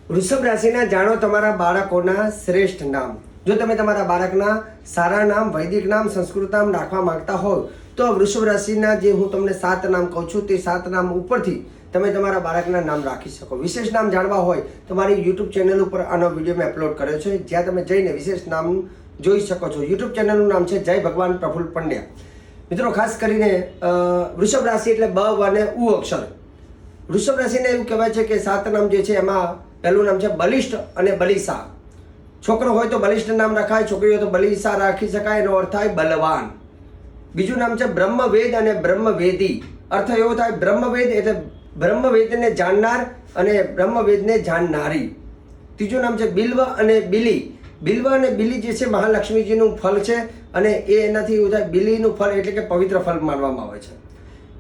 વૃષભ રાશિના જાણો તમારા બાળકોના શ્રેષ્ઠ નામ। જો તમે તમારા બાળકના સારા નામ, વૈદિક નામ, સંસ્કૃત નામ રાખવા માંગતા હો તો વૃષભ રાશિના જે હું તમને 7 નામ કહું છું તે 7 નામ ઉપરથી તમે તમારા બાળકના નામ રાખી શકો। વિશેષ નામ જાણવા હોય તો મારી YouTube ચેનલ ઉપર આનો વિડીયો મેં અપલોડ કર્યો છે, જ્યાં તમે જઈને વિશેષ નામ જોઈ શકો છો। YouTube ચેનલનું નામ છે જય ભગવાન પ્રફુલ્લ પંડ્યા। મિત્રો, ખાસ કરીને વૃષભ રાશિ એટલે બ અને ઉ અક્ષર। વૃષભ રાશિને એવું કહેવાય છે કે 7 નામ જે છે એમાં પહેલું નામ છે બલિષ્ઠ અને બલિશા। છોકરો હોય તો બલિષ્ઠ નામ રખાય, છોકરી હોય તો બલિશા રાખી શકાય, એનો અર્થ થાય બલવાન। બીજું નામ છે બ્રહ્મવેદ અને બ્રહ્મવેદી। અર્થ એવો થાય બ્રહ્મવેદ એટલે બ્રહ્મવેદને જાણનાર અને બ્રહ્મવેદને જાણનારી। ત્રીજું નામ છે બિલ્વ અને બિલી। બિલ્વ અને બિલી જે છે મહાલક્ષ્મીજીનું ફળ છે અને એ એનાથી એવું થાય બિલીનું ફળ એટલે કે પવિત્ર ફળ માનવામાં આવે છે।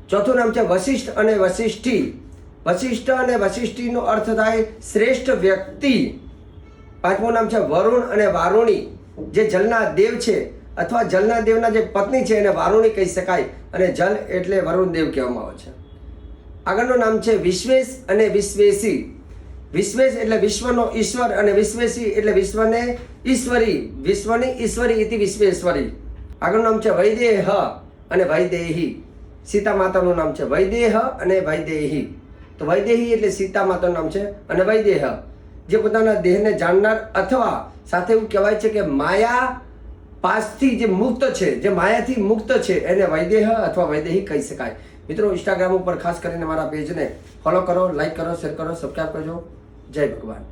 ચોથું નામ છે વશિષ્ઠ અને વશિષ્ઠી। વશિષ્ઠ અને વશિષ્ઠીનો અર્થ થાય શ્રેષ્ઠ વ્યક્તિ। પાંચમું નામ છે વરુણ અને વારુણી। જે જલના દેવ છે અથવા જલના દેવના જે પત્ની છે એને વારુણી કહી શકાય અને જલ એટલે વરુણ દેવ કહેવામાં આવે છે। આગળનું નામ છે વિશ્વેશ અને વિશ્વેશી। વિશ્વેશ એટલે વિશ્વનો ઈશ્વર અને વિશ્વેશી એટલે વિશ્વને ઈશ્વરી, વિશ્વની ઈશ્વરી ઇતિ વિશ્વેશ્વરી। આગળનું નામ છે વૈદેહ અને વૈદેહી। સીતા માતાનું નામ છે વૈદેહ અને વૈદેહી। તો વૈદેહી એટલે સીતા માતાનું નામ છે અને વૈદેહ જે પોતાના દેહને જાણનાર અથવા સાથે એવું કહેવાય છે કે માયા પાસથી જે મુક્ત છે, જે માયાથી મુક્ત છે એને વૈદેહ અથવા વૈદેહી કહી શકાય। મિત્રો, ઇન્સ્ટાગ્રામ ઉપર ખાસ કરીને મારા પેજને ફોલો કરો, લાઈક કરો, શેર કરો, સબસ્ક્રાઈબ કરજો। જય ભગવાન।